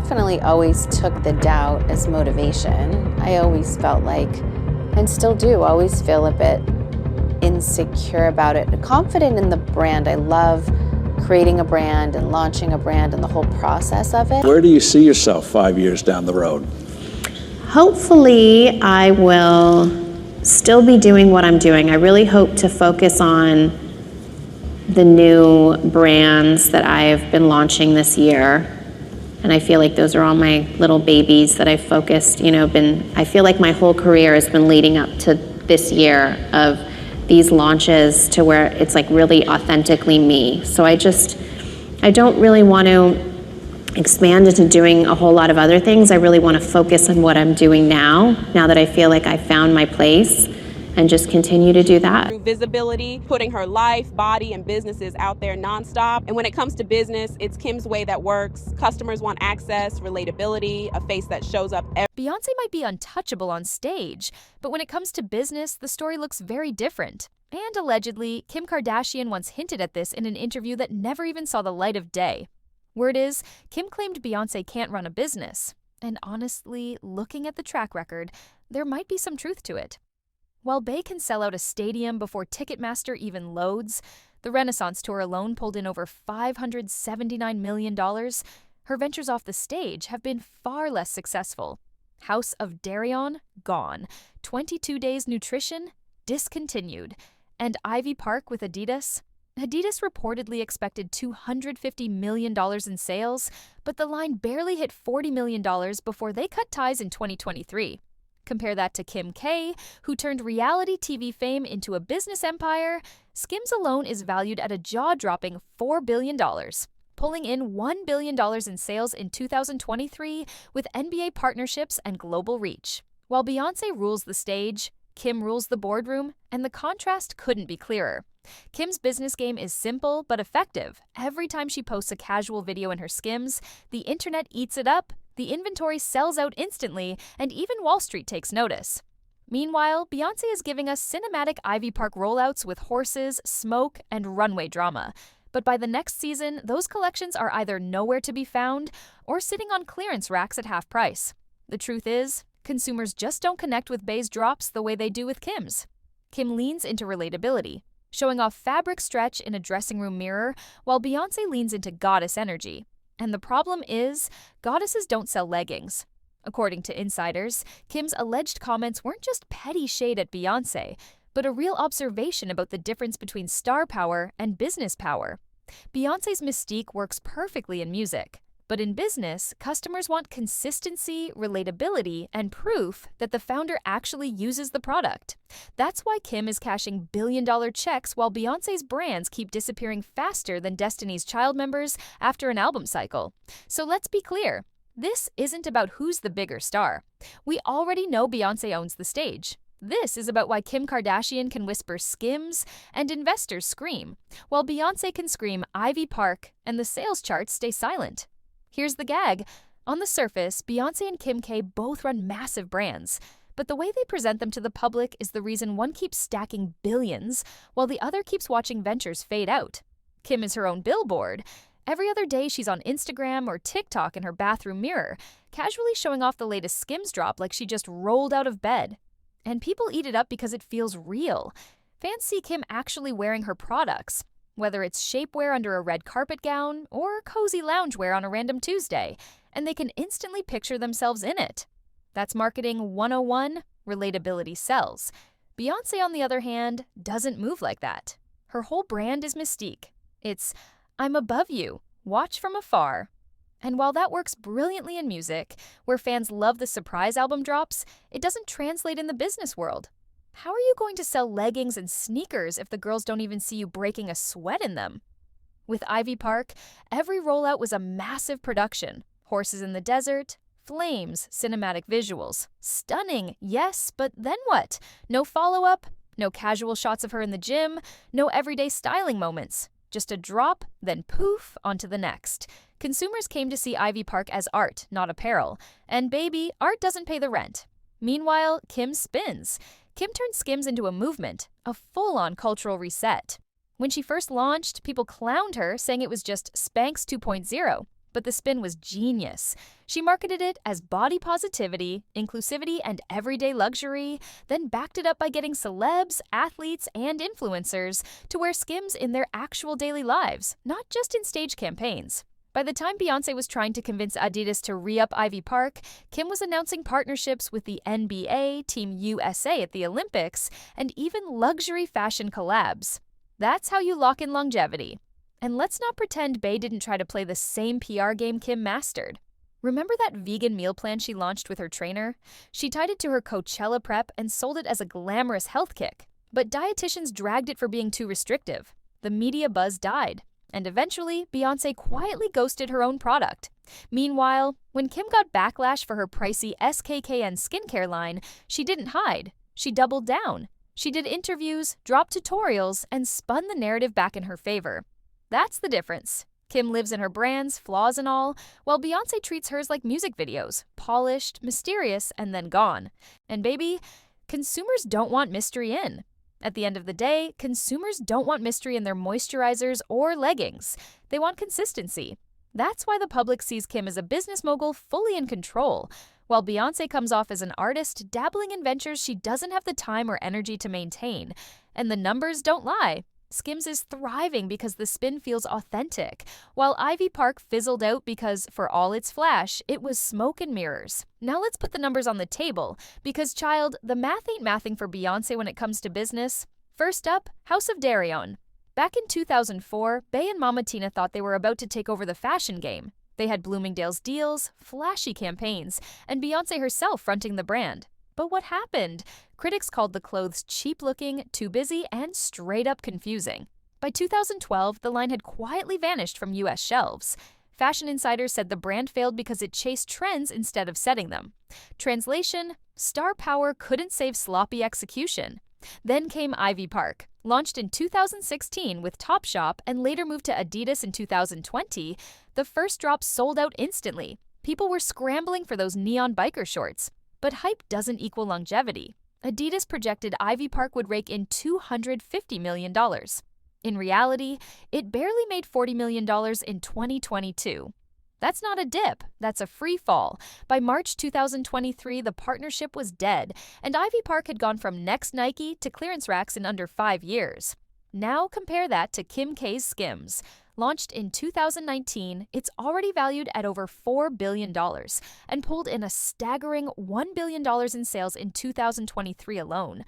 definitely always took the doubt as motivation. I always felt like, and still do, always feel a bit insecure about it. Confident in the brand. I love creating a brand and launching a brand and the whole process of it. Where do you see yourself 5 years down the road? Hopefully, I will still be doing what I'm doing. I really hope to focus on the new brands that I've been launching this year. And I feel like those are all my little babies that I've focused, I feel like my whole career has been leading up to this year of these launches to where it's like really authentically me. So I don't really want to expand into doing a whole lot of other things. I really want to focus on what I'm doing now that I feel like I found my place, and just continue to do that. Through visibility, putting her life, body, and businesses out there nonstop. And when it comes to business, it's Kim's way that works. Customers want access, relatability, a face that shows up Beyoncé might be untouchable on stage, but when it comes to business, the story looks very different. And allegedly, Kim Kardashian once hinted at this in an interview that never even saw the light of day. Word is, Kim claimed Beyoncé can't run a business. And honestly, looking at the track record, there might be some truth to it. While Bey can sell out a stadium before Ticketmaster even loads, the Renaissance Tour alone pulled in over $579 million, her ventures off the stage have been far less successful. House of Darion, gone. 22 Days Nutrition, discontinued. And Ivy Park with Adidas? Adidas reportedly expected $250 million in sales, but the line barely hit $40 million before they cut ties in 2023. Compare that to Kim K, who turned reality TV fame into a business empire. Skims alone is valued at a jaw-dropping $4 billion, pulling in $1 billion in sales in 2023 with NBA partnerships and global reach. While Beyoncé rules the stage, Kim rules the boardroom, and the contrast couldn't be clearer. Kim's business game is simple but effective. Every time she posts a casual video in her Skims, the internet eats it up, the inventory sells out instantly, and even Wall Street takes notice. Meanwhile, Beyoncé is giving us cinematic Ivy Park rollouts with horses, smoke, and runway drama. But by the next season, those collections are either nowhere to be found or sitting on clearance racks at half price. The truth is, consumers just don't connect with Bey's drops the way they do with Kim's. Kim leans into relatability, showing off fabric stretch in a dressing room mirror, while Beyoncé leans into goddess energy. And the problem is, goddesses don't sell leggings. According to insiders, Kim's alleged comments weren't just petty shade at Beyoncé, but a real observation about the difference between star power and business power. Beyoncé's mystique works perfectly in music, but in business, customers want consistency, relatability, and proof that the founder actually uses the product. That's why Kim is cashing billion-dollar checks while Beyoncé's brands keep disappearing faster than Destiny's Child members after an album cycle. So let's be clear, this isn't about who's the bigger star. We already know Beyoncé owns the stage. This is about why Kim Kardashian can whisper Skims and investors scream, while Beyoncé can scream Ivy Park and the sales charts stay silent. Here's the gag. On the surface, Beyoncé and Kim K both run massive brands, but the way they present them to the public is the reason one keeps stacking billions, while the other keeps watching ventures fade out. Kim is her own billboard. Every other day she's on Instagram or TikTok in her bathroom mirror, casually showing off the latest Skims drop like she just rolled out of bed. And people eat it up because it feels real. Fans see Kim actually wearing her products, whether it's shapewear under a red carpet gown or cozy loungewear on a random Tuesday, and they can instantly picture themselves in it. That's marketing 101, relatability sells. Beyoncé, on the other hand, doesn't move like that. Her whole brand is mystique. It's, I'm above you, watch from afar. And while that works brilliantly in music, where fans love the surprise album drops, it doesn't translate in the business world. How are you going to sell leggings and sneakers if the girls don't even see you breaking a sweat in them? With Ivy Park, every rollout was a massive production. Horses in the desert, flames, cinematic visuals. Stunning, yes, but then what? No follow-up, no casual shots of her in the gym, no everyday styling moments. Just a drop, then poof, onto the next. Consumers came to see Ivy Park as art, not apparel. And baby, art doesn't pay the rent. Meanwhile, Kim spins. Kim turned Skims into a movement, a full-on cultural reset. When she first launched, people clowned her, saying it was just Spanx 2.0. But the spin was genius. She marketed it as body positivity, inclusivity, and everyday luxury, then backed it up by getting celebs, athletes, and influencers to wear Skims in their actual daily lives, not just in stage campaigns. By the time Beyoncé was trying to convince Adidas to re-up Ivy Park, Kim was announcing partnerships with the NBA, Team USA at the Olympics, and even luxury fashion collabs. That's how you lock in longevity. And let's not pretend Bey didn't try to play the same PR game Kim mastered. Remember that vegan meal plan she launched with her trainer? She tied it to her Coachella prep and sold it as a glamorous health kick. But dietitians dragged it for being too restrictive. The media buzz died. And eventually, Beyoncé quietly ghosted her own product. Meanwhile, when Kim got backlash for her pricey SKKN skincare line, she didn't hide. She doubled down. She did interviews, dropped tutorials, and spun the narrative back in her favor. That's the difference. Kim lives in her brands, flaws and all, while Beyoncé treats hers like music videos, polished, mysterious, and then gone. And baby, consumers don't want mystery in. At the end of the day, consumers don't want mystery in their moisturizers or leggings. They want consistency. That's why the public sees Kim as a business mogul fully in control, while Beyoncé comes off as an artist dabbling in ventures she doesn't have the time or energy to maintain. And the numbers don't lie. Skims is thriving because the spin feels authentic, while Ivy Park fizzled out because, for all its flash, it was smoke and mirrors. Now let's put the numbers on the table, because child, the math ain't mathing for Beyoncé when it comes to business. First up, House of Darion. Back in 2004, Bey and Mama Tina thought they were about to take over the fashion game. They had Bloomingdale's deals, flashy campaigns, and Beyoncé herself fronting the brand. But what happened? Critics called the clothes cheap-looking, too busy, and straight-up confusing. By 2012, the line had quietly vanished from U.S. shelves. Fashion insiders said the brand failed because it chased trends instead of setting them. Translation: star power couldn't save sloppy execution. Then came Ivy Park. Launched in 2016 with Topshop and later moved to Adidas in 2020, the first drop sold out instantly. People were scrambling for those neon biker shorts. But hype doesn't equal longevity. Adidas projected Ivy Park would rake in $250 million. In reality, it barely made $40 million in 2022. That's not a dip, that's a free fall. By March 2023, the partnership was dead, and Ivy Park had gone from next Nike to clearance racks in under 5 years. Now compare that to Kim K's Skims. Launched in 2019, it's already valued at over $4 billion and pulled in a staggering $1 billion in sales in 2023 alone.